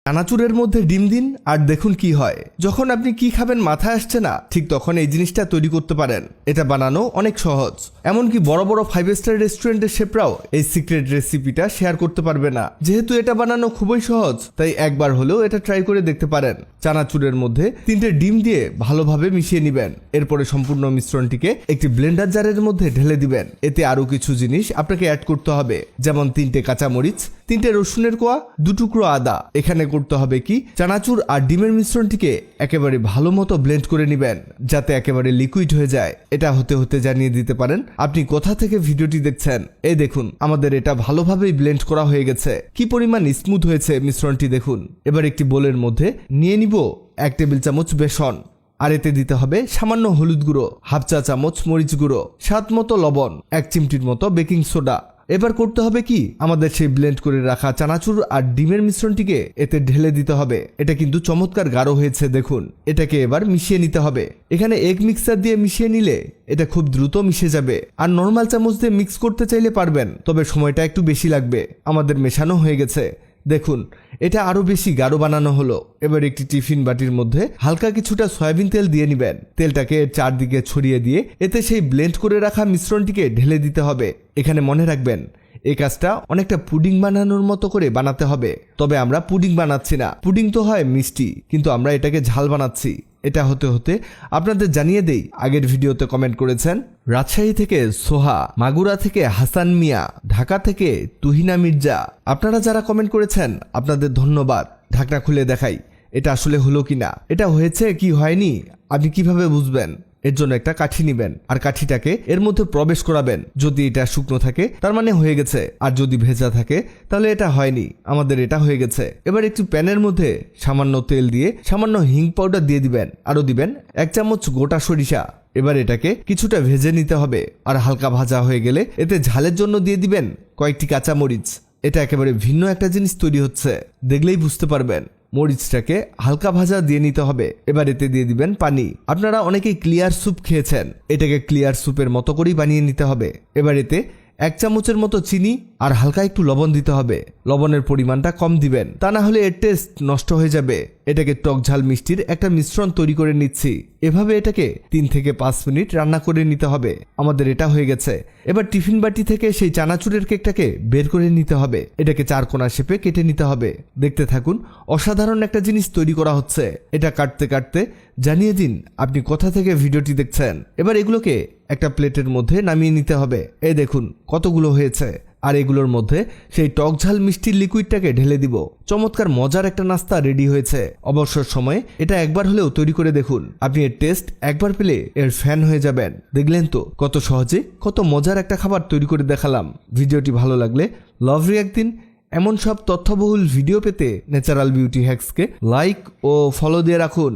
চানাচুরের মধ্যে ডিম দিন আর দেখুন কি হয়। যখন আপনি কি খাবেন মাথায় আসছে না, ঠিক তখন এই জিনিসটা তৈরি করতে পারেন। এটা বানানো অনেক সহজ, এমনকি বড় বড় 5 স্টার রেস্টুরেন্টের শেফরাও এই সিক্রেট রেসিপিটা শেয়ার করতে পারবে না। যেহেতু এটা বানানো খুবই সহজ, তাই একবার হলেও এটা ট্রাই করে দেখতে পারেন। চানাচুরের মধ্যে 3টে ডিম দিয়ে ভালোভাবে মিশিয়ে নেবেন। এরপরে সম্পূর্ণ মিশ্রণটিকে একটি ব্লেন্ডার জারের মধ্যে ঢেলে দিবেন। এতে আরো কিছু জিনিস আপনাকে অ্যাড করতে হবে, যেমন 3টে কাঁচামরিচ, 3টে রসুনের কোয়া, 2 টুকরো আদা। এখানে করতে হবে কি, চানাচুর আর ডিমের মিশ্রণটিকে একেবারে ভালো মতো ব্লেন্ড করে নেবেন, যাতে একেবারে লিকুইড হয়ে যায়। এটা হতে হতে জানিয়ে দিতে পারেন আপনি কোথা থেকে ভিডিওটি দেখছেন। এই দেখুন, আমাদের এটা ভালোভাবেই ব্লেন্ড করা হয়ে গেছে। কি পরিমাণ স্মুথ হয়েছে মিশ্রণটি দেখুন। এবার একটি বোলের মধ্যে নিয়ে নিব 1 টেবিল চামচ বেসন, আর এতে দিতে হবে সামান্য হলুদ গুঁড়ো, হাফ চা চামচ মরিচ গুঁড়ো, স্বাদ মতো লবণ, 1 চিমটির মতো বেকিং সোডা। এবার করতে হবে কি, আমাদের সেই ব্লেন্ড করে রাখা চানাচুর আর ডিমের মিশ্রণটিকে এতে ঢেলে দিতে হবে। এটা কিন্তু চমৎকার গাঢ় হয়েছে দেখুন। এটাকে এবার মিশিয়ে নিতে হবে। এখানে এগ মিক্সার দিয়ে মিশিয়ে নিলে এটা খুব দ্রুত মিশে যাবে। আর নর্মাল চামচ দিয়ে মিক্স করতে চাইলে পারবেন, তবে সময়টা একটু বেশি লাগবে। আমাদের মেশানো হয়ে গেছে দেখুন, এটা আরো বেশি গাঢ় বানানো হলো। এবার একটি টিফিন বাটির মধ্যে হালকা কিছুটা সয়াবিন তেল দিয়ে নিবেন। তেলটাকে চারদিকে ছড়িয়ে দিয়ে এতে সেই ব্লেন্ড করে রাখা মিশ্রণটিকে ঢেলে দিতে হবে। এখানে মনে রাখবেন, এই কাজটা অনেকটা পুডিং বানানোর মতো করে বানাতে হবে। তবে আমরা পুডিং বানাচ্ছি না, পুডিং তো হয় মিষ্টি, কিন্তু আমরা এটাকে ঝাল বানাচ্ছি। এটা হতে হতে আপনাদের জানিয়ে দেই, আগের ভিডিওতে কমেন্ট করেছেন রাজশাহী থেকে সোহা, মাগুরা থেকে হাসান মিয়া, ঢাকা থেকে তুহিনা মির্জা। আপনারা যারা কমেন্ট করেছেন আপনাদের ধন্যবাদ। ঢাকনা খুলে দেখাই এটা আসলে হলো কিনা। এটা হয়েছে কি হয়নি আপনি কিভাবে বুঝবেন? এর জন্য একটা কাঠি নিবেন আর কাঠিটাকে এর মধ্যে প্রবেশ করাবেন। যদি এটা শুকনো থাকে তার মানে হয়ে গেছে, আর যদি ভেজা থাকে তাহলে এটা হয়নি। আমাদের এটা হয়ে গেছে। এবার একটু প্যানের মধ্যে সামান্য তেল দিয়ে সামান্য হিং পাউডার দিয়ে দিবেন, আরো দিবেন 1 চামচ গোটা সরিষা। এবার এটাকে কিছুটা ভেজে নিতে হবে, আর হালকা ভাজা হয়ে গেলে এতে ঝালের জন্য দিয়ে দিবেন কয়েকটি কাঁচামরিচ। এটা একেবারে ভিন্ন একটা জিনিস তৈরি হচ্ছে, দেখলেই বুঝতে পারবেন। মরিচটাকে হালকা ভাজা দিয়ে নিতে হবে। এবার এতে দিয়ে দিবেন পানি। আপনারা অনেকেই ক্লিয়ার স্যুপ খেয়েছেন, এটাকে ক্লিয়ার স্যুপের মতো করেই বানিয়ে নিতে হবে। এবার এতে 1 চামচের মতো চিনি আর হালকা একটু লবণ দিতে হবে। লবণের পরিমাণটা কম দিবেন, তা না হলে এর টেস্ট নষ্ট হয়ে যাবে। এটাকে টক ঝাল মিষ্টির একটা মিশ্রণ তৈরি করে নিচ্ছি। এভাবে এটাকে 3 থেকে 5 মিনিট রান্না করে নিতে হবে। আমাদের এটা হয়ে গেছে। এবার টিফিন বাটি থেকে সেই চানাচুরের কেকটাকে বের করে নিতে হবে। এটাকে 4 কোণা শেপে কেটে নিতে হবে। দেখতে থাকুন, অসাধারণ একটা জিনিস তৈরি করা হচ্ছে। এটা কাটতে কাটতে জানিয়ে দিন আপনি কোথা থেকে ভিডিওটি দেখছেন। এবার এগুলোকে একটা প্লেটের মধ্যে নামিয়ে নিতে হবে। এই দেখুন কতগুলো হয়েছে। আর এগুলোর মধ্যে সেই টক ঝাল মিষ্টির লিকুইডটাকে ঢেলে দিব। চমৎকার মজার একটা নাস্তা রেডি হয়েছে। অবসর সময়ে এটা একবার হলেও তৈরি করে দেখুন। আপনি এর টেস্ট একবার পেলে এর ফ্যান হয়ে যাবেন। দেখলেন তো কত সহজে কত মজার একটা খাবার তৈরি করে দেখালাম। ভিডিওটি ভালো লাগলে লাভ রিঅ্যাক্ট দিন। এমন সব তথ্যবহুল ভিডিও পেতে ন্যাচারাল বিউটি হ্যাক্সকে লাইক ও ফলো দিয়ে রাখুন।